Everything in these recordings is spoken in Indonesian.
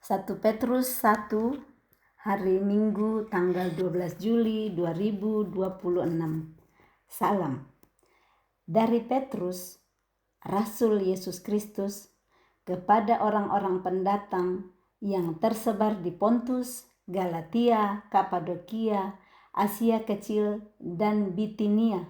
1 Petrus 1 hari Minggu tanggal 12 Juli 2026. Salam dari Petrus, Rasul Yesus Kristus, kepada orang-orang pendatang yang tersebar di Pontus, Galatia, Kapadokia, Asia Kecil, dan Bitinia,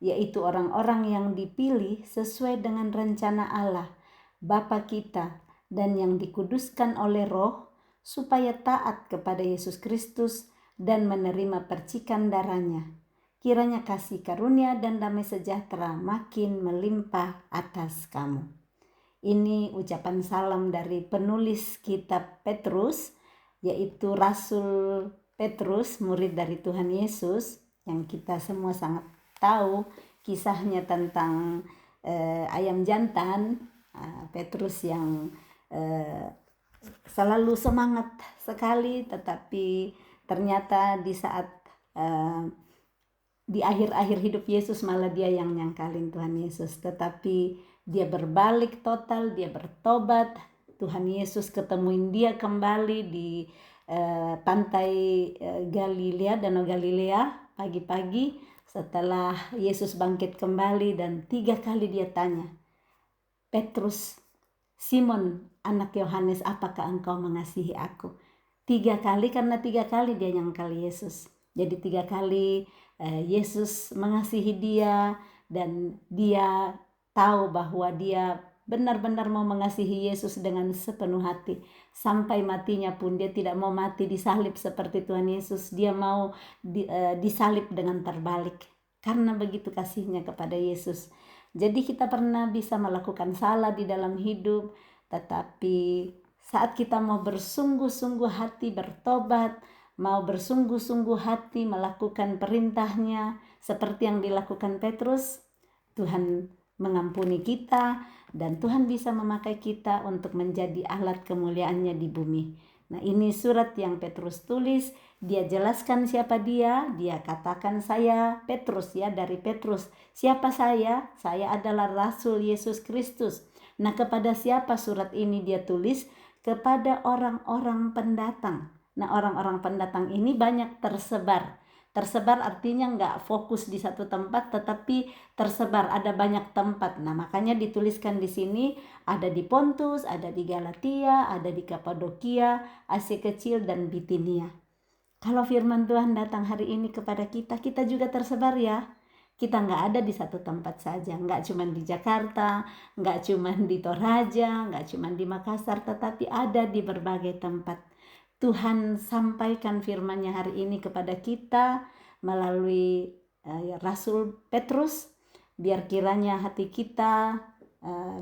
yaitu orang-orang yang dipilih sesuai dengan rencana Allah, Bapa kita, dan yang dikuduskan oleh Roh, supaya taat kepada Yesus Kristus dan menerima percikan darahnya. Kiranya kasih karunia dan damai sejahtera makin melimpah atas kamu. Ini ucapan salam dari penulis kitab Petrus, yaitu Rasul Petrus, murid dari Tuhan Yesus, yang kita semua sangat tahu kisahnya tentang ayam jantan. Petrus yang selalu semangat sekali, tetapi ternyata di saat di akhir-akhir hidup Yesus malah dia yang nyangkalin Tuhan Yesus. Tetapi dia berbalik total, dia bertobat. Tuhan Yesus ketemuin dia kembali di pantai Galilea, Danau Galilea, pagi-pagi setelah Yesus bangkit kembali, dan 3 kali dia tanya, Petrus, Simon, anak Yohanes, apakah engkau mengasihi aku? 3 kali, karena 3 kali dia nyangkal Yesus. Jadi 3 kali Yesus mengasihi dia, dan dia tahu bahwa dia benar-benar mau mengasihi Yesus dengan sepenuh hati. Sampai matinya pun dia tidak mau mati disalib seperti Tuhan Yesus. Dia mau disalib dengan terbalik, karena begitu kasihnya kepada Yesus. Jadi kita pernah bisa melakukan salah di dalam hidup, tetapi saat kita mau bersungguh-sungguh hati bertobat, mau bersungguh-sungguh hati melakukan perintahnya seperti yang dilakukan Petrus, Tuhan mengampuni kita, dan Tuhan bisa memakai kita untuk menjadi alat kemuliaannya di bumi. Nah, ini surat yang Petrus tulis. Dia jelaskan siapa dia katakan saya Petrus, ya, dari Petrus. Siapa saya? Saya adalah Rasul Yesus Kristus. Nah, kepada siapa surat ini dia tulis? Kepada orang-orang pendatang. Nah, orang-orang pendatang ini banyak tersebar. Tersebar artinya nggak fokus di satu tempat, tetapi tersebar, ada banyak tempat. Nah, makanya dituliskan di sini, ada di Pontus, ada di Galatia, ada di Kapadokia, Asia Kecil, dan Bitinia. Kalau firman Tuhan datang hari ini kepada kita, kita juga tersebar, ya. Kita nggak ada di satu tempat saja, nggak cuma di Jakarta, nggak cuma di Toraja, nggak cuma di Makassar, tetapi ada di berbagai tempat. Tuhan sampaikan firman-Nya hari ini kepada kita melalui Rasul Petrus, biar kiranya hati kita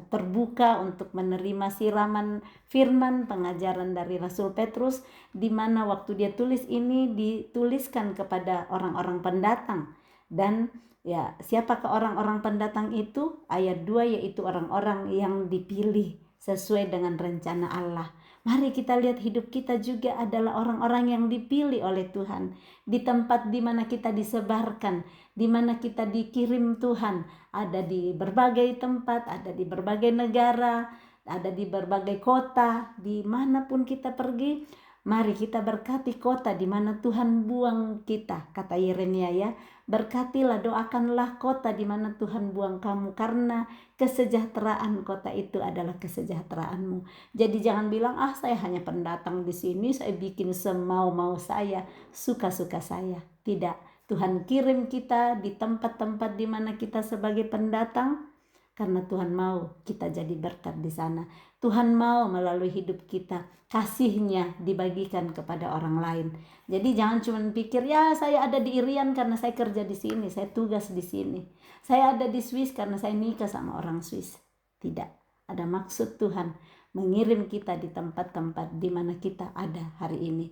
terbuka untuk menerima siraman firman pengajaran dari Rasul Petrus, di mana waktu dia tulis ini dituliskan kepada orang-orang pendatang. Dan ya, siapakah orang-orang pendatang itu? Ayat 2, yaitu orang-orang yang dipilih sesuai dengan rencana Allah. Mari kita lihat hidup kita juga adalah orang-orang yang dipilih oleh Tuhan. Di tempat di mana kita disebarkan, di mana kita dikirim Tuhan, ada di berbagai tempat, ada di berbagai negara, ada di berbagai kota, dimanapun kita pergi. Mari kita berkati kota di mana Tuhan buang kita, kata Yeremia, ya. Berkatilah, doakanlah kota di mana Tuhan buang kamu, karena kesejahteraan kota itu adalah kesejahteraanmu. Jadi jangan bilang, saya hanya pendatang di sini, saya bikin semau-mau saya, suka-suka saya. Tidak, Tuhan kirim kita di tempat-tempat di mana kita sebagai pendatang, karena Tuhan mau kita jadi berkat di sana. Tuhan mau melalui hidup kita kasih-Nya dibagikan kepada orang lain. Jadi jangan cuma pikir, ya saya ada di Irian karena saya kerja di sini, saya tugas di sini. Saya ada di Swiss karena saya nikah sama orang Swiss. Tidak, ada maksud Tuhan mengirim kita di tempat-tempat di mana kita ada hari ini.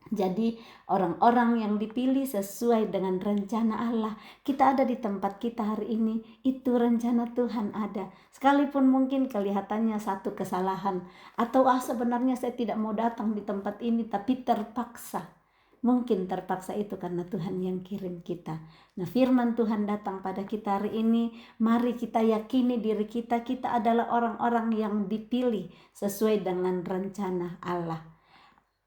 Jadi orang-orang yang dipilih sesuai dengan rencana Allah. Kita ada di tempat kita hari ini, itu rencana Tuhan ada. Sekalipun mungkin kelihatannya satu kesalahan, atau sebenarnya saya tidak mau datang di tempat ini, tapi terpaksa. Mungkin terpaksa itu karena Tuhan yang kirim kita. Nah, firman Tuhan datang pada kita hari ini. Mari kita yakini diri kita adalah orang-orang yang dipilih sesuai dengan rencana Allah,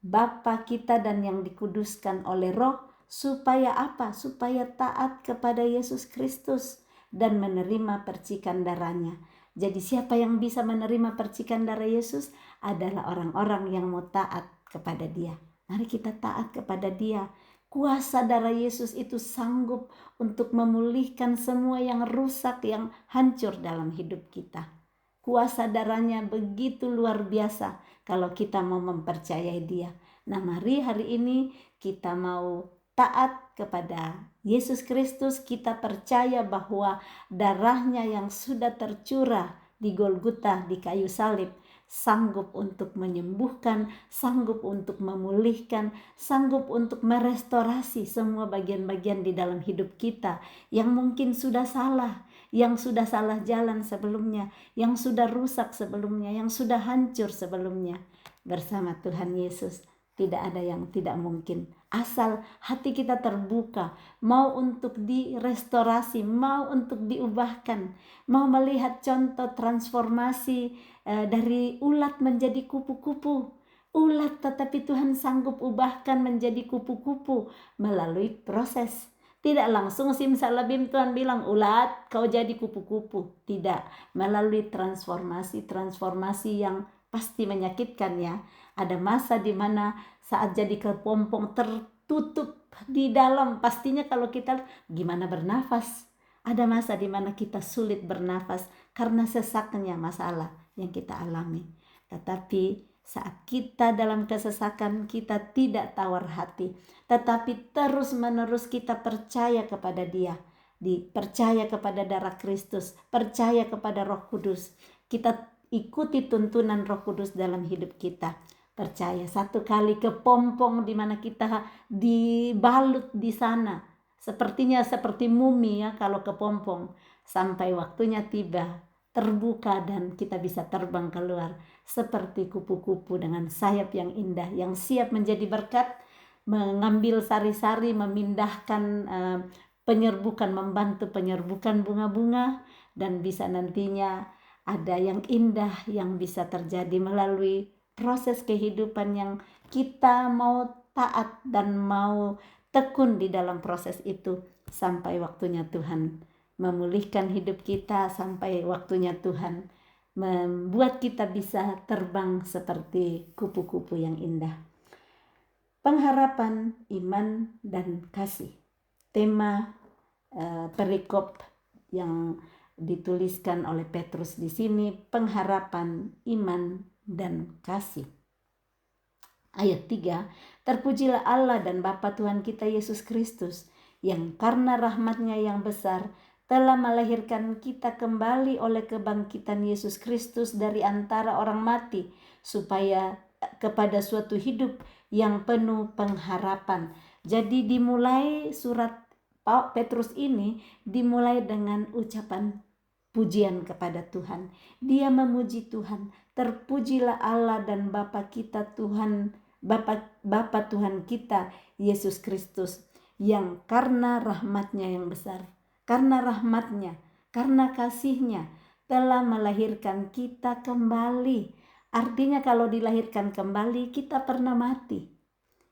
Bapa kita, dan yang dikuduskan oleh Roh. Supaya apa? Supaya taat kepada Yesus Kristus dan menerima percikan darahnya. Jadi siapa yang bisa menerima percikan darah Yesus adalah orang-orang yang mau taat kepada Dia. Mari kita taat kepada Dia. Kuasa darah Yesus itu sanggup untuk memulihkan semua yang rusak, yang hancur dalam hidup kita. Kuasa darahnya begitu luar biasa kalau kita mau mempercayai Dia. Nah, mari hari ini kita mau taat kepada Yesus Kristus. Kita percaya bahwa darahnya yang sudah tercurah di Golgota, di kayu salib, sanggup untuk menyembuhkan, sanggup untuk memulihkan, sanggup untuk merestorasi semua bagian-bagian di dalam hidup kita yang mungkin sudah salah, yang sudah salah jalan sebelumnya, yang sudah rusak sebelumnya, yang sudah hancur sebelumnya. Bersama Tuhan Yesus tidak ada yang tidak mungkin. Asal hati kita terbuka, mau untuk direstorasi, mau untuk diubahkan, mau melihat contoh transformasi dari ulat menjadi kupu-kupu. Ulat, tetapi Tuhan sanggup ubahkan menjadi kupu-kupu melalui proses. Tidak langsung simsalabim Tuhan bilang, ulat kau jadi kupu-kupu. Tidak, melalui transformasi yang pasti menyakitkan ya. Ada masa di mana saat jadi kepompong tertutup di dalam, pastinya kalau kita gimana bernafas. Ada masa di mana kita sulit bernafas karena sesaknya masalah yang kita alami. Tetapi saat kita dalam kesesakan, kita tidak tawar hati, tetapi terus-menerus kita percaya kepada Dia, percaya kepada darah Kristus, percaya kepada Roh Kudus. Kita ikuti tuntunan Roh Kudus dalam hidup kita. Percaya satu kali kepompong di mana kita dibalut di sana, sepertinya seperti mumi ya kalau kepompong, sampai waktunya tiba, terbuka dan kita bisa terbang keluar seperti kupu-kupu dengan sayap yang indah, yang siap menjadi berkat, mengambil sari-sari, memindahkan penyerbukan, membantu penyerbukan bunga-bunga, dan bisa nantinya ada yang indah yang bisa terjadi melalui proses kehidupan yang kita mau taat dan mau tekun di dalam proses itu sampai waktunya Tuhan memulihkan hidup kita, sampai waktunya Tuhan membuat kita bisa terbang seperti kupu-kupu yang indah. Pengharapan, iman, dan kasih. Tema perikop yang dituliskan oleh Petrus di sini, pengharapan, iman, dan kasih. Ayat 3, terpujilah Allah dan Bapa Tuhan kita Yesus Kristus, yang karena rahmat-Nya yang besar telah melahirkan kita kembali oleh kebangkitan Yesus Kristus dari antara orang mati, supaya kepada suatu hidup yang penuh pengharapan. Jadi dimulai surat Petrus ini dimulai dengan ucapan pujian kepada Tuhan. Dia memuji Tuhan. Terpujilah Allah dan Bapa kita Tuhan, Bapa Tuhan kita Yesus Kristus, yang karena rahmat-Nya yang besar, karena rahmat-Nya, karena kasih-Nya telah melahirkan kita kembali. Artinya kalau dilahirkan kembali, kita pernah mati.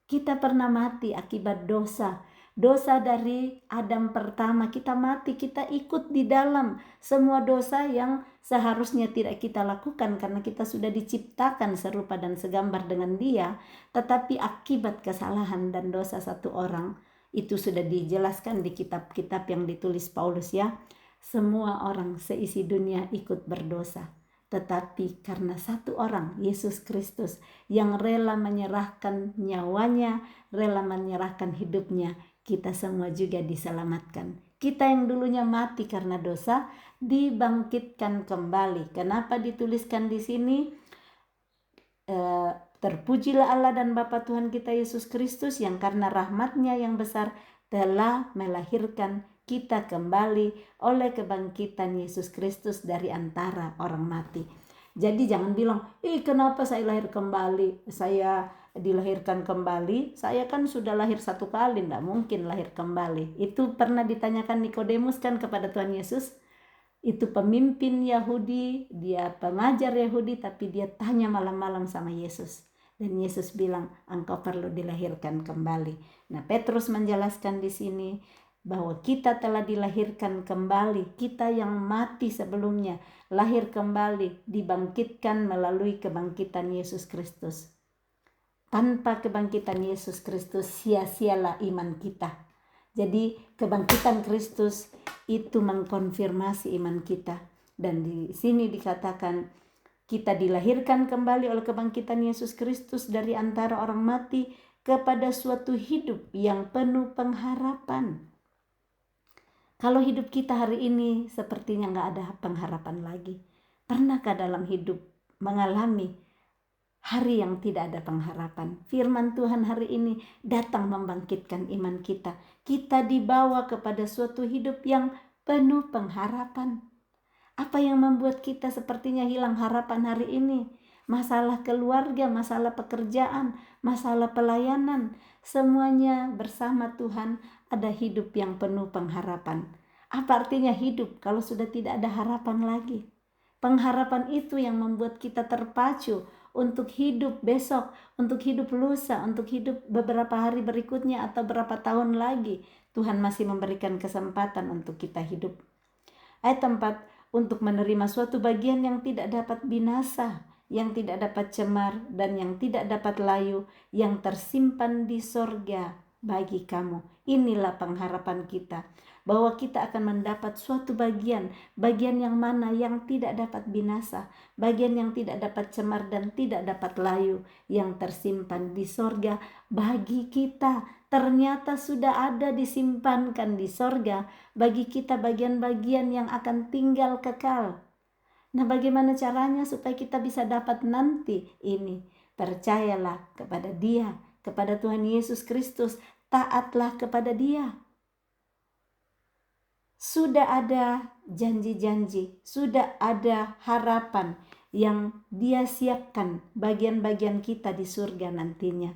Kita pernah mati akibat dosa. Dosa dari Adam pertama, kita mati, kita ikut di dalam semua dosa yang seharusnya tidak kita lakukan karena kita sudah diciptakan serupa dan segambar dengan Dia. Tetapi akibat kesalahan dan dosa satu orang, itu sudah dijelaskan di kitab-kitab yang ditulis Paulus ya. Semua orang seisi dunia ikut berdosa. Tetapi karena satu orang, Yesus Kristus, yang rela menyerahkan nyawanya, rela menyerahkan hidupnya, kita semua juga diselamatkan. Kita yang dulunya mati karena dosa, dibangkitkan kembali. Kenapa dituliskan di sini? Terpujilah Allah dan Bapa Tuhan kita Yesus Kristus, yang karena rahmat-Nya yang besar telah melahirkan kita kembali oleh kebangkitan Yesus Kristus dari antara orang mati. Jadi jangan bilang, kenapa saya lahir kembali, saya dilahirkan kembali, saya kan sudah lahir 1 kali, tidak mungkin lahir kembali. Itu pernah ditanyakan Nikodemus kan kepada Tuhan Yesus. Itu pemimpin Yahudi, dia pengajar Yahudi, tapi dia tanya malam-malam sama Yesus. Dan Yesus bilang, engkau perlu dilahirkan kembali. Nah, Petrus menjelaskan di sini bahwa kita telah dilahirkan kembali. Kita yang mati sebelumnya, lahir kembali, dibangkitkan melalui kebangkitan Yesus Kristus. Tanpa kebangkitan Yesus Kristus, sia-sialah iman kita. Jadi kebangkitan Kristus itu mengkonfirmasi iman kita. Dan di sini dikatakan kita dilahirkan kembali oleh kebangkitan Yesus Kristus dari antara orang mati kepada suatu hidup yang penuh pengharapan. Kalau hidup kita hari ini sepertinya gak ada pengharapan lagi. Pernahkah dalam hidup mengalami hari yang tidak ada pengharapan? Firman Tuhan hari ini datang membangkitkan iman kita. Kita dibawa kepada suatu hidup yang penuh pengharapan. Apa yang membuat kita sepertinya hilang harapan hari ini? Masalah keluarga, masalah pekerjaan, masalah pelayanan. Semuanya bersama Tuhan ada hidup yang penuh pengharapan. Apa artinya hidup kalau sudah tidak ada harapan lagi? Pengharapan itu yang membuat kita terpacu untuk hidup besok, untuk hidup lusa, untuk hidup beberapa hari berikutnya atau berapa tahun lagi. Tuhan masih memberikan kesempatan untuk kita hidup. Ayat 4, untuk menerima suatu bagian yang tidak dapat binasa, yang tidak dapat cemar, dan yang tidak dapat layu, yang tersimpan di sorga bagi kamu. Inilah pengharapan kita, bahwa kita akan mendapat suatu bagian yang mana yang tidak dapat binasa, bagian yang tidak dapat cemar dan tidak dapat layu, yang tersimpan di sorga bagi kita. Ternyata sudah ada disimpankan di sorga bagi kita bagian-bagian yang akan tinggal kekal. Nah, bagaimana caranya supaya kita bisa dapat nanti ini? Percayalah kepada Dia, kepada Tuhan Yesus Kristus, taatlah kepada Dia. Sudah ada janji-janji, sudah ada harapan yang Dia siapkan bagian-bagian kita di surga nantinya.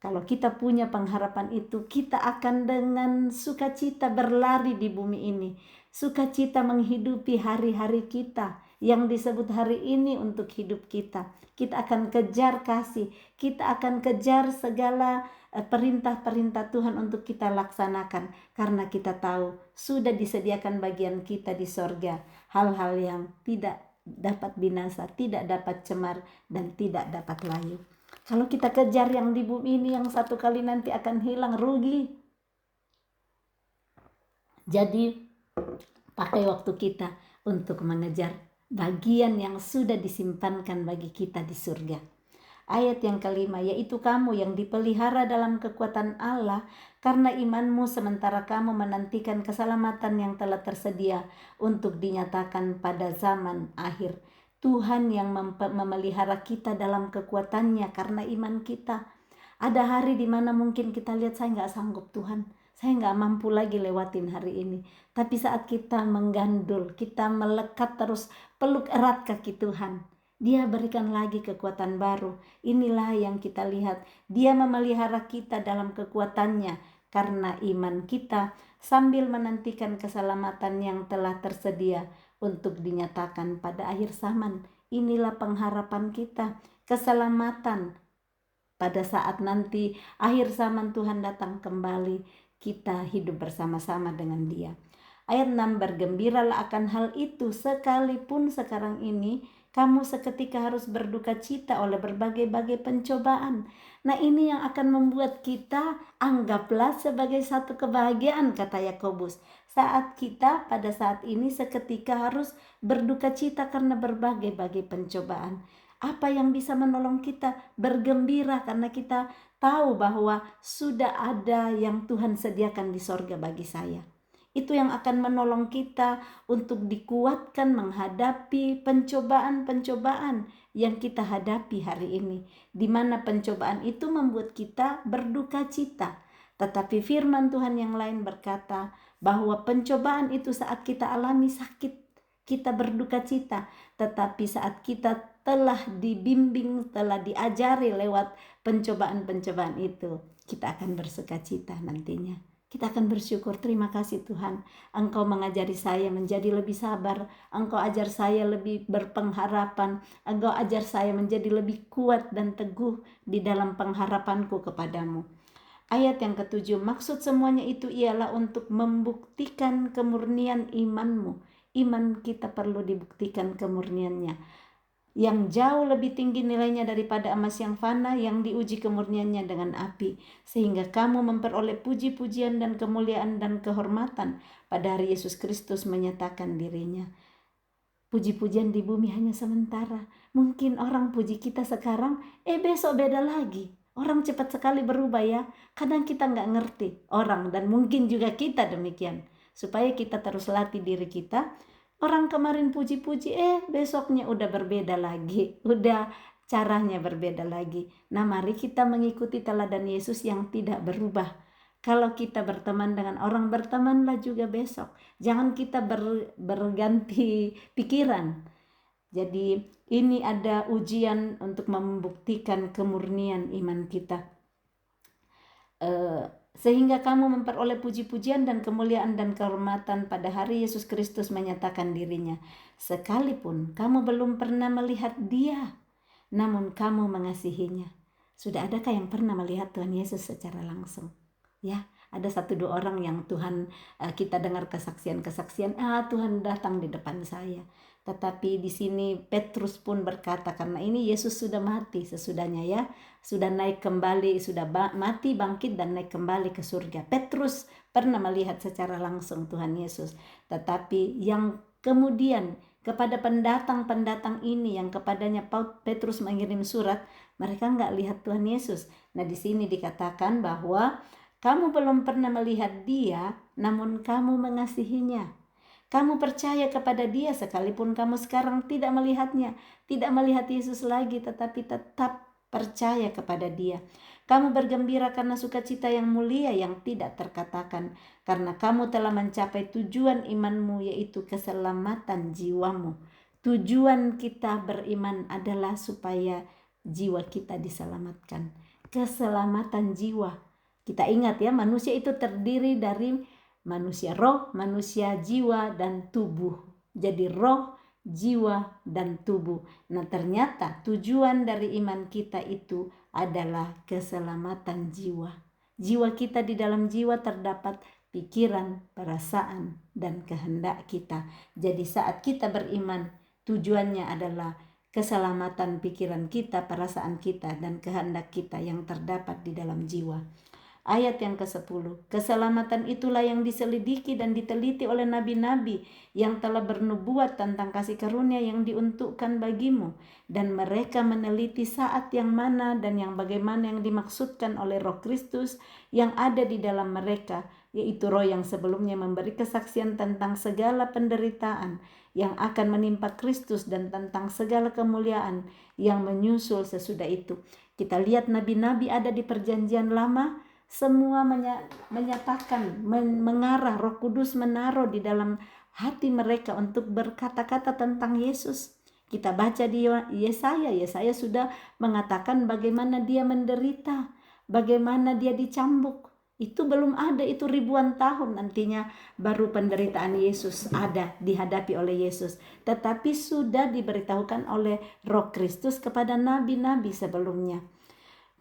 Kalau kita punya pengharapan itu, kita akan dengan sukacita berlari di bumi ini. Sukacita menghidupi hari-hari kita yang disebut hari ini untuk hidup kita. Kita akan kejar kasih, kita akan kejar segala perintah-perintah Tuhan untuk kita laksanakan. Karena kita tahu sudah disediakan bagian kita di sorga. Hal-hal yang tidak dapat binasa, tidak dapat cemar, dan tidak dapat layu. Kalau kita kejar yang di bumi ini yang satu kali nanti akan hilang, rugi. Jadi pakai waktu kita untuk mengejar bagian yang sudah disimpankan bagi kita di surga. Ayat yang kelima, yaitu kamu yang dipelihara dalam kekuatan Allah karena imanmu, sementara kamu menantikan keselamatan yang telah tersedia untuk dinyatakan pada zaman akhir. Tuhan yang memelihara kita dalam kekuatannya karena iman kita. Ada hari di mana mungkin kita lihat, saya nggak sanggup Tuhan, saya nggak mampu lagi lewatin hari ini. Tapi saat kita menggandul, kita melekat terus, peluk erat kaki Tuhan, Dia berikan lagi kekuatan baru. Inilah yang kita lihat, Dia memelihara kita dalam kekuatannya karena iman kita, sambil menantikan keselamatan yang telah tersedia untuk dinyatakan pada akhir zaman. Inilah pengharapan kita, keselamatan pada saat nanti akhir zaman Tuhan datang kembali, kita hidup bersama-sama dengan Dia. Ayat 6, bergembiralah akan hal itu, sekalipun sekarang ini kamu seketika harus berduka cita oleh berbagai-bagai pencobaan. Nah, ini yang akan membuat kita anggaplah sebagai satu kebahagiaan, kata Yakobus. Saat kita pada saat ini seketika harus berduka cita karena berbagai-bagai pencobaan. Apa yang bisa menolong kita bergembira karena kita tahu bahwa sudah ada yang Tuhan sediakan di sorga bagi saya. Itu yang akan menolong kita untuk dikuatkan menghadapi pencobaan-pencobaan yang kita hadapi hari ini. Di mana pencobaan itu membuat kita berduka cita. Tetapi firman Tuhan yang lain berkata bahwa pencobaan itu saat kita alami sakit, kita berduka cita. Tetapi saat kita telah dibimbing, telah diajari lewat pencobaan-pencobaan itu, kita akan bersuka cita nantinya. Kita akan bersyukur, terima kasih Tuhan, Engkau mengajari saya menjadi lebih sabar, Engkau ajar saya lebih berpengharapan, Engkau ajar saya menjadi lebih kuat dan teguh di dalam pengharapanku kepadamu. Ayat yang ketujuh, maksud semuanya itu ialah untuk membuktikan kemurnian imanmu. Iman kita perlu dibuktikan kemurniannya, yang jauh lebih tinggi nilainya daripada emas yang fana, yang diuji kemurniannya dengan api, sehingga kamu memperoleh puji-pujian dan kemuliaan dan kehormatan pada hari Yesus Kristus menyatakan dirinya. Puji-pujian di bumi hanya sementara. Mungkin orang puji kita sekarang, besok beda lagi. Orang cepat sekali berubah ya. Kadang kita nggak ngerti orang, dan mungkin juga kita demikian. Supaya kita terus latih diri kita. Orang kemarin puji-puji, besoknya udah berbeda lagi. Udah caranya berbeda lagi. Nah, mari kita mengikuti teladan Yesus yang tidak berubah. Kalau kita berteman dengan orang, bertemanlah juga besok. Jangan kita berganti pikiran. Jadi ini ada ujian untuk membuktikan kemurnian iman kita. Sehingga kamu memperoleh puji-pujian dan kemuliaan dan kehormatan pada hari Yesus Kristus menyatakan dirinya. Sekalipun kamu belum pernah melihat Dia, namun kamu mengasihinya. Sudah adakah yang pernah melihat Tuhan Yesus secara langsung? Ya, ada 1-2 orang yang Tuhan, kita dengar kesaksian-kesaksian, Tuhan datang di depan saya. Tetapi di sini Petrus pun berkata, karena ini Yesus sudah mati sesudahnya ya, sudah naik kembali, sudah mati, bangkit dan naik kembali ke surga. Petrus pernah melihat secara langsung Tuhan Yesus. Tetapi yang kemudian kepada pendatang-pendatang ini yang kepadanya Petrus mengirim surat, mereka nggak lihat Tuhan Yesus. Nah, di sini dikatakan bahwa kamu belum pernah melihat Dia, namun kamu mengasihinya. Kamu percaya kepada Dia sekalipun kamu sekarang tidak melihatnya, tidak melihat Yesus lagi, tetapi tetap percaya kepada Dia. Kamu bergembira karena sukacita yang mulia yang tidak terkatakan, karena kamu telah mencapai tujuan imanmu, yaitu keselamatan jiwamu. Tujuan kita beriman adalah supaya jiwa kita diselamatkan. Keselamatan jiwa. Kita ingat ya, manusia itu terdiri dari manusia roh, manusia jiwa, dan tubuh. Jadi roh, jiwa, dan tubuh. Nah, ternyata tujuan dari iman kita itu adalah keselamatan jiwa. Jiwa kita, di dalam jiwa terdapat pikiran, perasaan, dan kehendak kita. Jadi saat kita beriman, tujuannya adalah keselamatan pikiran kita, perasaan kita, dan kehendak kita yang terdapat di dalam jiwa. Ayat yang ke-10, keselamatan itulah yang diselidiki dan diteliti oleh nabi-nabi yang telah bernubuat tentang kasih karunia yang diuntukkan bagimu, dan mereka meneliti saat yang mana dan yang bagaimana yang dimaksudkan oleh Roh Kristus yang ada di dalam mereka, yaitu Roh yang sebelumnya memberi kesaksian tentang segala penderitaan yang akan menimpa Kristus dan tentang segala kemuliaan yang menyusul sesudah itu. Kita lihat nabi-nabi ada di Perjanjian Lama, semua menyatakan, mengarah, Roh Kudus menaruh di dalam hati mereka untuk berkata-kata tentang Yesus. Kita baca di Yesaya sudah mengatakan bagaimana Dia menderita, bagaimana Dia dicambuk. Itu belum ada, itu ribuan tahun nantinya baru penderitaan Yesus ada, dihadapi oleh Yesus. Tetapi sudah diberitahukan oleh Roh Kristus kepada nabi-nabi sebelumnya.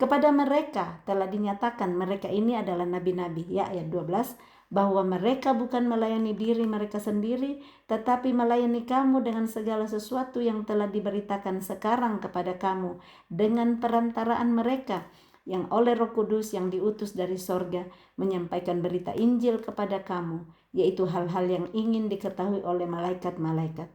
Kepada mereka telah dinyatakan, mereka ini adalah nabi-nabi, ya, ayat 12, bahwa mereka bukan melayani diri mereka sendiri, tetapi melayani kamu dengan segala sesuatu yang telah diberitakan sekarang kepada kamu, dengan perantaraan mereka, yang oleh Roh Kudus yang diutus dari sorga, menyampaikan berita Injil kepada kamu, yaitu hal-hal yang ingin diketahui oleh malaikat-malaikat.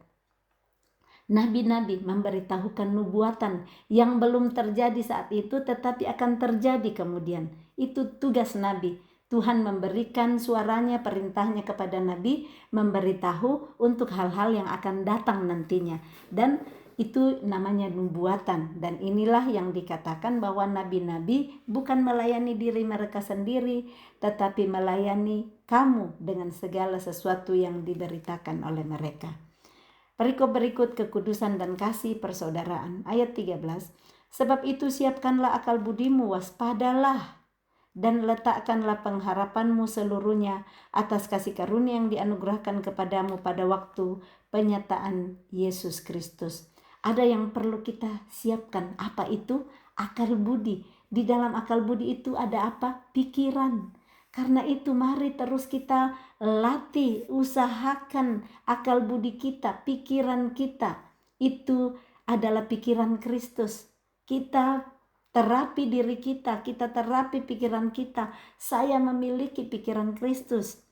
Nabi-nabi memberitahukan nubuatan yang belum terjadi saat itu tetapi akan terjadi kemudian. Itu tugas nabi. Tuhan memberikan suaranya, perintahnya kepada nabi, memberitahu untuk hal-hal yang akan datang nantinya. Dan itu namanya nubuatan. Dan inilah yang dikatakan bahwa nabi-nabi bukan melayani diri mereka sendiri, tetapi melayani kamu dengan segala sesuatu yang diberitakan oleh mereka. Perikop berikut kekudusan dan kasih persaudaraan. Ayat 13. Sebab itu siapkanlah akal budimu, waspadalah, dan letakkanlah pengharapanmu seluruhnya atas kasih karunia yang dianugerahkan kepadamu pada waktu penyataan Yesus Kristus. Ada yang perlu kita siapkan. Apa itu? Akal budi. Di dalam akal budi itu ada apa? Pikiran. Karena itu mari terus kita latih, usahakan akal budi kita, pikiran kita. Itu adalah pikiran Kristus. Kita terapi diri kita terapi pikiran kita. Saya memiliki pikiran Kristus.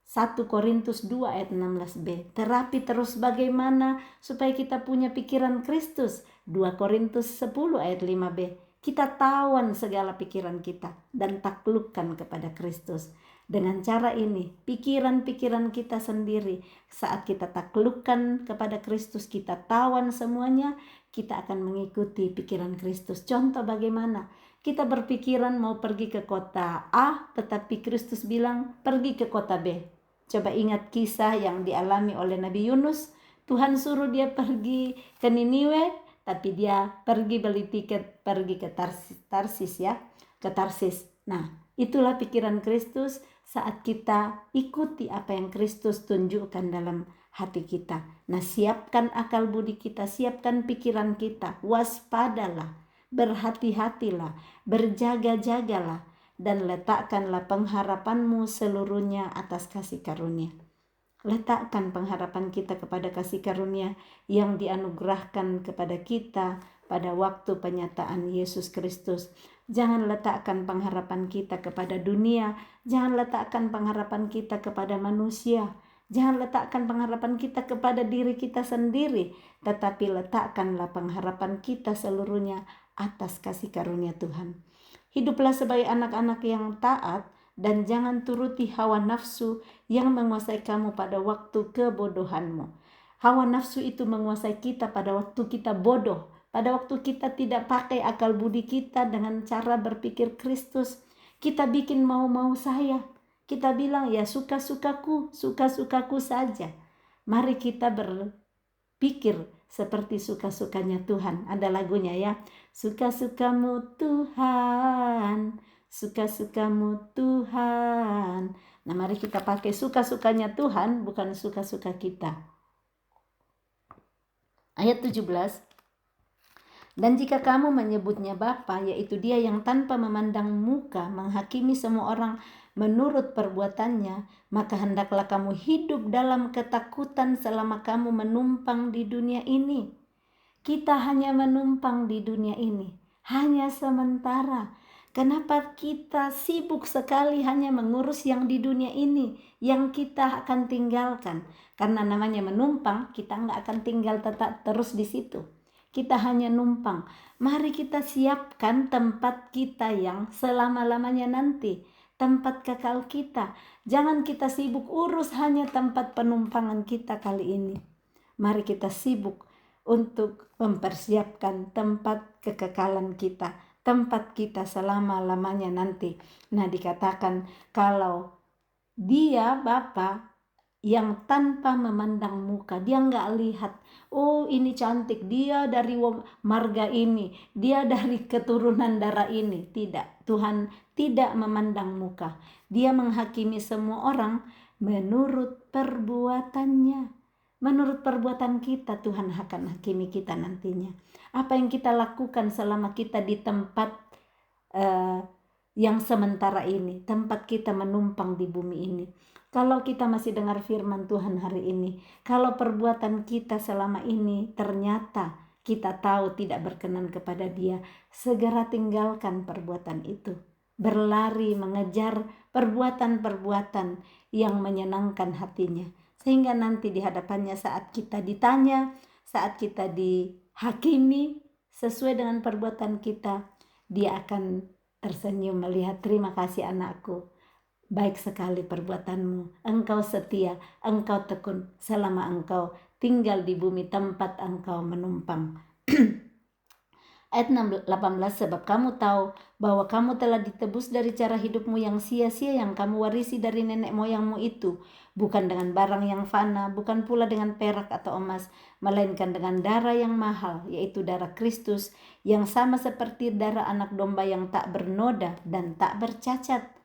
1 Korintus 2 ayat 16b. Terapi terus bagaimana supaya kita punya pikiran Kristus. 2 Korintus 10 ayat 5b. Kita tawan segala pikiran kita dan taklukkan kepada Kristus. Dengan cara ini, pikiran-pikiran kita sendiri, saat kita taklukkan kepada Kristus, kita tawan semuanya, kita akan mengikuti pikiran Kristus. Contoh bagaimana? Kita berpikiran mau pergi ke kota A, tetapi Kristus bilang pergi ke kota B. Coba ingat kisah yang dialami oleh Nabi Yunus. Tuhan suruh dia pergi ke Niniwe, tapi dia pergi beli tiket pergi ke Tarsis ya, ke Tarsis. Nah, itulah pikiran Kristus saat kita ikuti apa yang Kristus tunjukkan dalam hati kita. Nah, siapkan akal budi kita, siapkan pikiran kita, waspadalah, berhati-hatilah, berjaga-jagalah, dan letakkanlah pengharapanmu seluruhnya atas kasih karunia. Letakkan pengharapan kita kepada kasih karunia yang dianugerahkan kepada kita pada waktu penyataan Yesus Kristus. Jangan letakkan pengharapan kita kepada dunia, jangan letakkan pengharapan kita kepada manusia, jangan letakkan pengharapan kita kepada diri kita sendiri, tetapi letakkanlah pengharapan kita seluruhnya atas kasih karunia Tuhan. Hiduplah sebagai anak-anak yang taat, dan jangan turuti hawa nafsu yang menguasai kamu pada waktu kebodohanmu. Hawa nafsu itu menguasai kita pada waktu kita bodoh, pada waktu kita tidak pakai akal budi kita dengan cara berpikir Kristus. Kita bikin mau-mau saya. Kita bilang ya suka-sukaku saja. Mari kita berpikir seperti suka-sukanya Tuhan. Ada lagunya ya. Suka-sukamu Tuhan, suka-sukamu Tuhan. Nah, mari kita pakai suka-sukanya Tuhan, bukan suka-suka kita. Ayat 17. Dan jika kamu menyebutnya Bapa, yaitu Dia yang tanpa memandang muka menghakimi semua orang menurut perbuatannya, maka hendaklah kamu hidup dalam ketakutan selama kamu menumpang di dunia ini. Kita hanya menumpang di dunia ini, hanya sementara. Kenapa kita sibuk sekali hanya mengurus yang di dunia ini, yang kita akan tinggalkan? Karena namanya menumpang, kita nggak akan tinggal tetap terus di situ. Kita hanya numpang. Mari kita siapkan tempat kita yang selama-lamanya nanti, tempat kekal kita. Jangan kita sibuk urus hanya tempat penumpangan kita kali ini. Mari kita sibuk untuk mempersiapkan tempat kekekalan kita, tempat kita selama-lamanya nanti. Nah, dikatakan kalau Dia Bapa yang tanpa memandang muka, Dia nggak lihat, oh ini cantik, dia dari marga ini, dia dari keturunan darah ini. Tidak, Tuhan tidak memandang muka. Dia menghakimi semua orang menurut perbuatannya. Menurut perbuatan kita, Tuhan akan hakimi kita nantinya. Apa yang kita lakukan selama kita di tempat yang sementara ini, tempat kita menumpang di bumi ini. Kalau kita masih dengar firman Tuhan hari ini, kalau perbuatan kita selama ini ternyata kita tahu tidak berkenan kepada Dia, segera tinggalkan perbuatan itu. Berlari mengejar perbuatan-perbuatan yang menyenangkan hatinya. Sehingga nanti di hadapannya saat kita ditanya, saat kita dihakimi sesuai dengan perbuatan kita, Dia akan tersenyum melihat, terima kasih anakku, baik sekali perbuatanmu, engkau setia, engkau tekun selama engkau tinggal di bumi tempat engkau menumpang. Ayat 18, sebab kamu tahu bahwa kamu telah ditebus dari cara hidupmu yang sia-sia yang kamu warisi dari nenek moyangmu itu, bukan dengan barang yang fana, bukan pula dengan perak atau emas, melainkan dengan darah yang mahal, yaitu darah Kristus, yang sama seperti darah anak domba yang tak bernoda dan tak bercacat.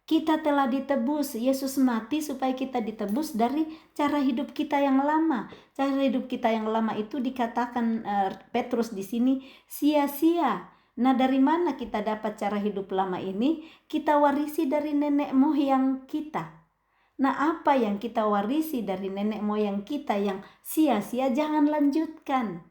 Kita telah ditebus, Yesus mati supaya kita ditebus dari cara hidup kita yang lama. Cara hidup kita yang lama itu dikatakan Petrus di sini sia-sia. Nah, dari mana kita dapat cara hidup lama ini? Kita warisi dari nenek moyang kita. Nah, apa yang kita warisi dari nenek moyang kita yang sia-sia jangan lanjutkan.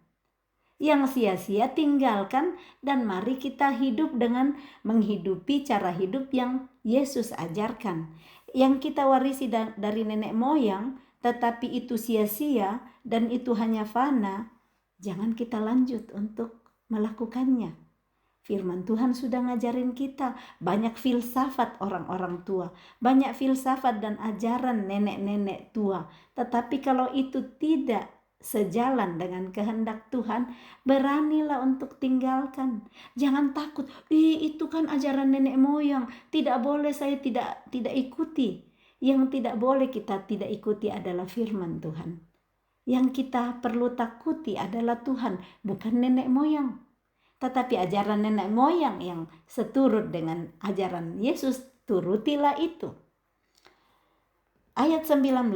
Yang sia-sia tinggalkan, dan mari kita hidup dengan menghidupi cara hidup yang Yesus ajarkan. Yang kita warisi dari nenek moyang tetapi itu sia-sia dan itu hanya fana, jangan kita lanjut untuk melakukannya. Firman Tuhan sudah ngajarin kita banyak filsafat orang-orang tua, banyak filsafat dan ajaran nenek-nenek tua. Tetapi kalau itu tidak sejalan dengan kehendak Tuhan, beranilah untuk tinggalkan. Jangan takut, itu kan ajaran nenek moyang, tidak boleh, saya tidak ikuti. Yang tidak boleh kita tidak ikuti adalah firman Tuhan. Yang kita perlu takuti adalah Tuhan, bukan nenek moyang. Tetapi ajaran nenek moyang yang seturut dengan ajaran Yesus, turutilah itu. Ayat 19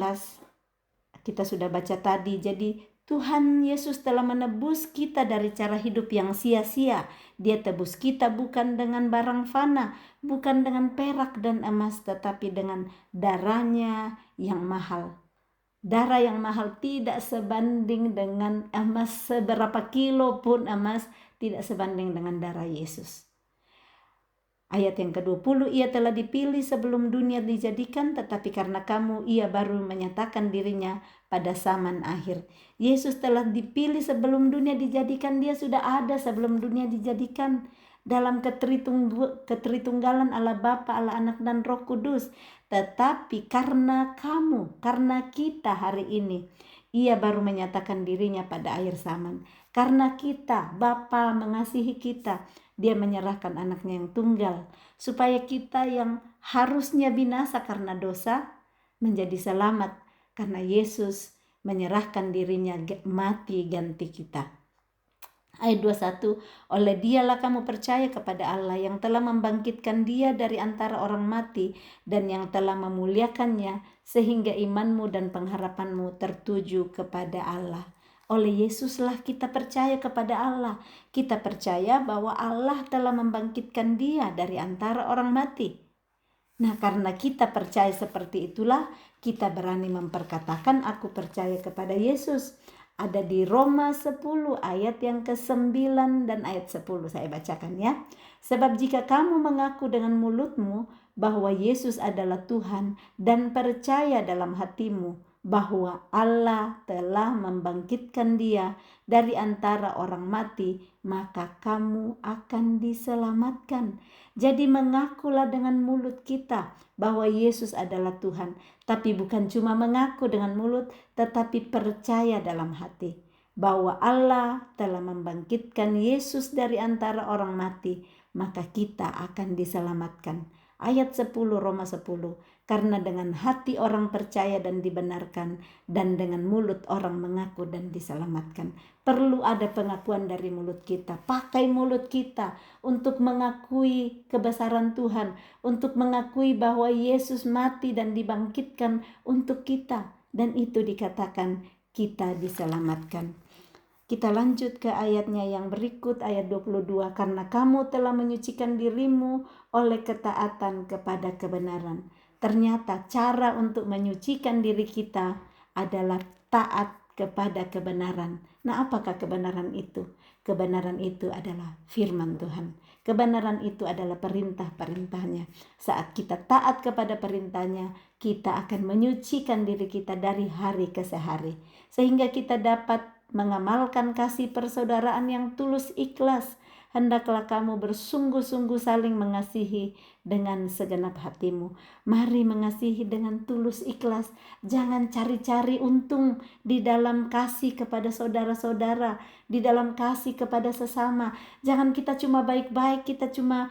kita sudah baca tadi. Jadi Tuhan Yesus telah menebus kita dari cara hidup yang sia-sia. Dia tebus kita bukan dengan barang fana, bukan dengan perak dan emas, tetapi dengan darahnya yang mahal. Darah yang mahal tidak sebanding dengan emas, seberapa kilo pun emas tidak sebanding dengan darah Yesus. Ayat yang ke-20, ia telah dipilih sebelum dunia dijadikan, tetapi karena kamu ia baru menyatakan dirinya pada zaman akhir. Yesus telah dipilih sebelum dunia dijadikan, dia sudah ada sebelum dunia dijadikan. Dalam ketritunggalan Allah Bapa, Allah Anak dan Roh Kudus. Tetapi karena kamu, karena kita hari ini, ia baru menyatakan dirinya pada akhir zaman. Karena kita, Bapa mengasihi kita, dia menyerahkan anaknya yang tunggal, supaya kita yang harusnya binasa karena dosa, menjadi selamat karena Yesus menyerahkan dirinya mati ganti kita. Ayat 21, oleh dialah kamu percaya kepada Allah yang telah membangkitkan dia dari antara orang mati dan yang telah memuliakannya sehingga imanmu dan pengharapanmu tertuju kepada Allah. Oleh Yesuslah kita percaya kepada Allah. Kita percaya bahwa Allah telah membangkitkan dia dari antara orang mati. Nah, karena kita percaya seperti itulah kita berani memperkatakan aku percaya kepada Yesus. Ada di Roma 10 ayat yang ke-9 dan ayat 10 saya bacakan ya. Sebab jika kamu mengaku dengan mulutmu bahwa Yesus adalah Tuhan dan percaya dalam hatimu bahwa Allah telah membangkitkan dia dari antara orang mati, maka kamu akan diselamatkan. Jadi mengakulah dengan mulut kita bahwa Yesus adalah Tuhan, tapi bukan cuma mengaku dengan mulut, tetapi percaya dalam hati bahwa Allah telah membangkitkan Yesus dari antara orang mati, maka kita akan diselamatkan. Ayat 10 Roma 10, karena dengan hati orang percaya dan dibenarkan, dan dengan mulut orang mengaku dan diselamatkan. Perlu ada pengakuan dari mulut kita. Pakai mulut kita untuk mengakui kebesaran Tuhan, untuk mengakui bahwa Yesus mati dan dibangkitkan untuk kita, dan itu dikatakan kita diselamatkan. Kita lanjut ke ayatnya yang berikut, ayat 22. Karena kamu telah menyucikan dirimu oleh ketaatan kepada kebenaran. Ternyata cara untuk menyucikan diri kita adalah taat kepada kebenaran. Nah, apakah kebenaran itu? Kebenaran itu adalah firman Tuhan. Kebenaran itu adalah perintah-perintahnya. Saat kita taat kepada perintahnya, kita akan menyucikan diri kita dari hari ke hari. Sehingga kita dapat mengamalkan kasih persaudaraan yang tulus ikhlas, hendaklah kamu bersungguh-sungguh saling mengasihi dengan segenap hatimu. Mari mengasihi dengan tulus ikhlas. Jangan cari-cari untung di dalam kasih kepada saudara-saudara, di dalam kasih kepada sesama. Jangan kita cuma baik-baik, kita cuma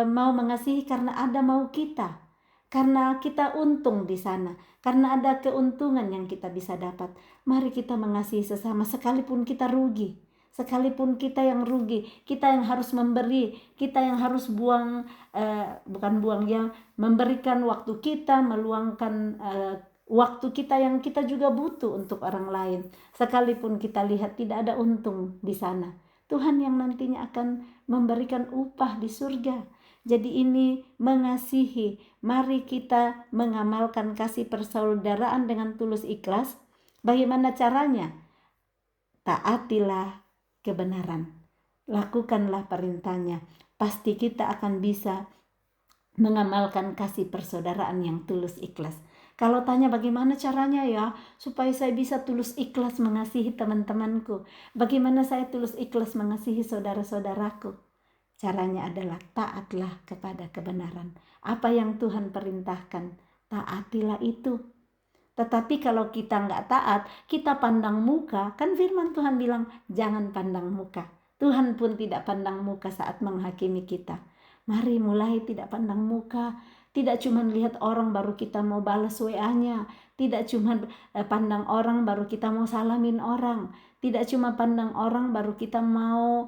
mau mengasihi karena ada mau kita. Karena kita untung di sana, karena ada keuntungan yang kita bisa dapat. Mari kita mengasihi sesama sekalipun kita rugi. Sekalipun kita yang rugi, kita yang harus memberi, kita yang harus memberikan waktu kita, meluangkan waktu kita yang kita juga butuh untuk orang lain. Sekalipun kita lihat tidak ada untung di sana, Tuhan yang nantinya akan memberikan upah di surga. Jadi ini mengasihi, mari kita mengamalkan kasih persaudaraan dengan tulus ikhlas. Bagaimana caranya? Taatilah kebenaran, lakukanlah perintahnya. Pasti kita akan bisa mengamalkan kasih persaudaraan yang tulus ikhlas. Kalau tanya bagaimana caranya ya supaya saya bisa tulus ikhlas mengasihi teman-temanku, bagaimana saya tulus ikhlas mengasihi saudara-saudaraku? Caranya adalah taatlah kepada kebenaran. Apa yang Tuhan perintahkan, taatilah itu. Tetapi kalau kita nggak taat, kita pandang muka, kan firman Tuhan bilang jangan pandang muka. Tuhan pun tidak pandang muka saat menghakimi kita. Mari mulai tidak pandang muka. Tidak cuma lihat orang baru kita mau balas WA-nya. Tidak cuma pandang orang baru kita mau salamin orang. Tidak cuma pandang orang baru kita mau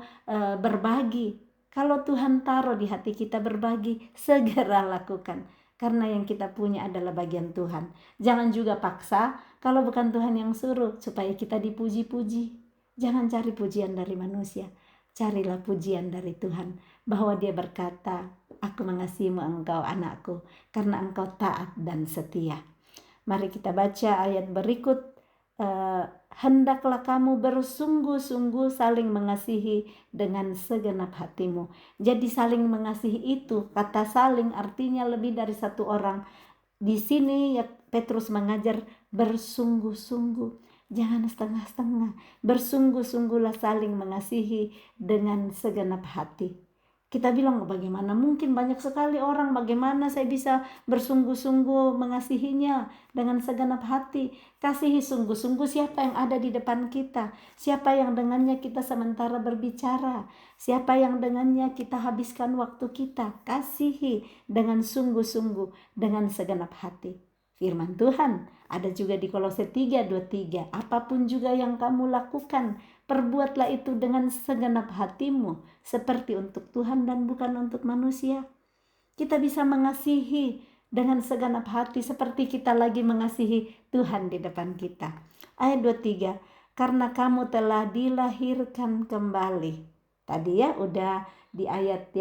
berbagi. Kalau Tuhan taruh di hati kita berbagi, segera lakukan. Karena yang kita punya adalah bagian Tuhan. Jangan juga paksa kalau bukan Tuhan yang suruh supaya kita dipuji-puji. Jangan cari pujian dari manusia. Carilah pujian dari Tuhan. Bahwa Dia berkata, aku mengasihimu engkau anakku, karena engkau taat dan setia. Mari kita baca ayat berikut. Hendaklah kamu bersungguh-sungguh saling mengasihi dengan segenap hatimu. Jadi saling mengasihi itu, kata saling artinya lebih dari satu orang. Di sini ya Petrus mengajar bersungguh-sungguh, jangan setengah-setengah. Bersungguh-sungguhlah saling mengasihi dengan segenap hati. Kita bilang bagaimana mungkin banyak sekali orang, bagaimana saya bisa bersungguh-sungguh mengasihinya dengan segenap hati. Kasihi sungguh-sungguh siapa yang ada di depan kita, siapa yang dengannya kita sementara berbicara, siapa yang dengannya kita habiskan waktu kita. Kasihi dengan sungguh-sungguh, dengan segenap hati. Firman Tuhan ada juga di Kolose 3:23, apapun juga yang kamu lakukan, perbuatlah itu dengan segenap hatimu, seperti untuk Tuhan dan bukan untuk manusia. Kita bisa mengasihi dengan segenap hati seperti kita lagi mengasihi Tuhan di depan kita. Ayat 23, karena kamu telah dilahirkan kembali. Tadi ya udah di ayat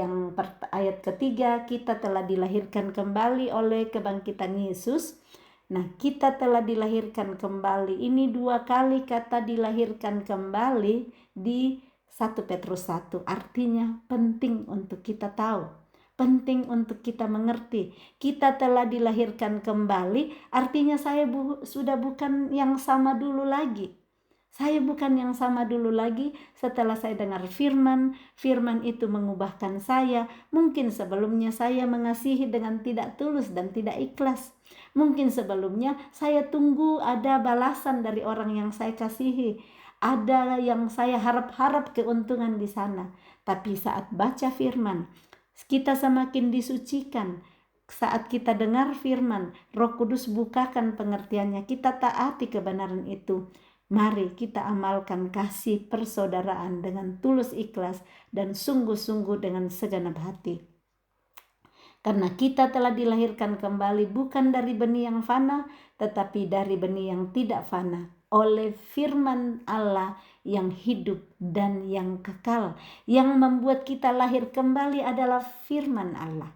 ketiga, kita telah dilahirkan kembali oleh kebangkitan Yesus. Nah, kita telah dilahirkan kembali. Ini 2 kali kata dilahirkan kembali di 1 Petrus 1. Artinya penting untuk kita tahu. Penting untuk kita mengerti. Kita telah dilahirkan kembali. Artinya saya sudah bukan yang sama dulu lagi. Saya bukan yang sama dulu lagi setelah saya dengar firman. Firman itu mengubahkan saya. Mungkin sebelumnya saya mengasihi dengan tidak tulus dan tidak ikhlas. Mungkin sebelumnya saya tunggu ada balasan dari orang yang saya kasihi. Ada yang saya harap-harap keuntungan di sana. Tapi saat baca firman, kita semakin disucikan. Saat kita dengar firman, Roh Kudus bukakan pengertiannya. Kita taati kebenaran itu. Mari kita amalkan kasih persaudaraan dengan tulus ikhlas dan sungguh-sungguh dengan segenap hati. Karena kita telah dilahirkan kembali bukan dari benih yang fana, tetapi dari benih yang tidak fana, oleh firman Allah yang hidup dan yang kekal. Yang membuat kita lahir kembali adalah firman Allah.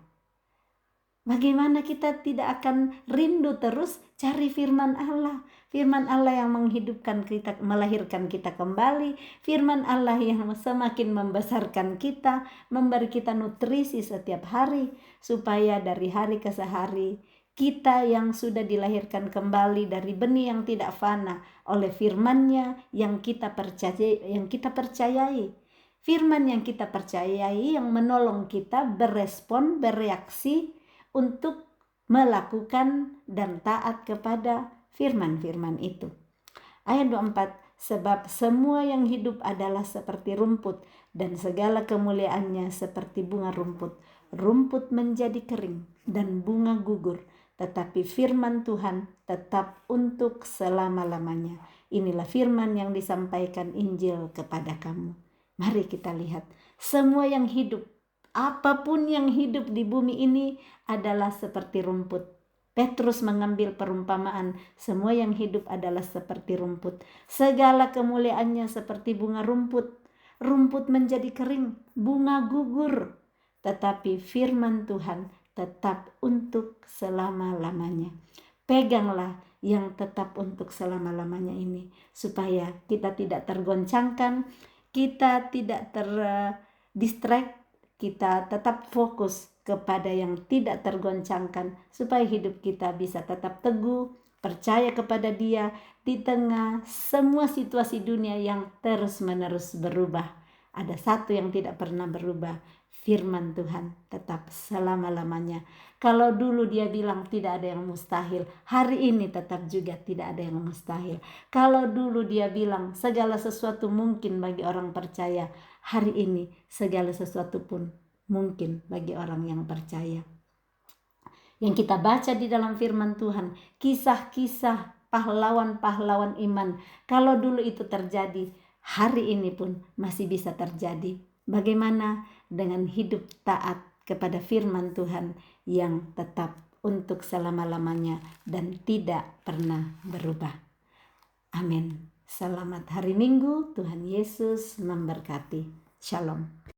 Bagaimana kita tidak akan rindu terus cari firman Allah? Firman Allah yang menghidupkan kita, melahirkan kita kembali. Firman Allah yang semakin membesarkan kita, memberi kita nutrisi setiap hari, supaya dari hari ke hari kita yang sudah dilahirkan kembali dari benih yang tidak fana oleh firman-Nya yang kita percayai. Firman yang kita percayai yang menolong kita berespon, bereaksi untuk melakukan dan taat kepada firman-firman itu. Ayat 24, sebab semua yang hidup adalah seperti rumput dan segala kemuliaannya seperti bunga rumput. Rumput menjadi kering dan bunga gugur, tetapi firman Tuhan tetap untuk selama-lamanya. Inilah firman yang disampaikan Injil kepada kamu. Mari kita lihat, semua yang hidup, apapun yang hidup di bumi ini adalah seperti rumput. Petrus mengambil perumpamaan, semua yang hidup adalah seperti rumput. Segala kemuliaannya seperti bunga rumput. Rumput menjadi kering, bunga gugur. Tetapi firman Tuhan tetap untuk selama-lamanya. Peganglah yang tetap untuk selama-lamanya ini, supaya kita tidak tergoncangkan, kita tidak terdistract, kita tetap fokus kepada yang tidak tergoncangkan, supaya hidup kita bisa tetap teguh, percaya kepada Dia di tengah semua situasi dunia yang terus-menerus berubah. Ada satu yang tidak pernah berubah, firman Tuhan tetap selama-lamanya. Kalau dulu dia bilang tidak ada yang mustahil, hari ini tetap juga tidak ada yang mustahil. Kalau dulu dia bilang segala sesuatu mungkin bagi orang percaya, hari ini segala sesuatu pun mungkin bagi orang yang percaya. Yang kita baca di dalam firman Tuhan, kisah-kisah pahlawan-pahlawan iman, kalau dulu itu terjadi, hari ini pun masih bisa terjadi. Bagaimana dengan hidup taat kepada firman Tuhan yang tetap untuk selama-lamanya dan tidak pernah berubah. Amin. Selamat hari Minggu, Tuhan Yesus memberkati. Shalom.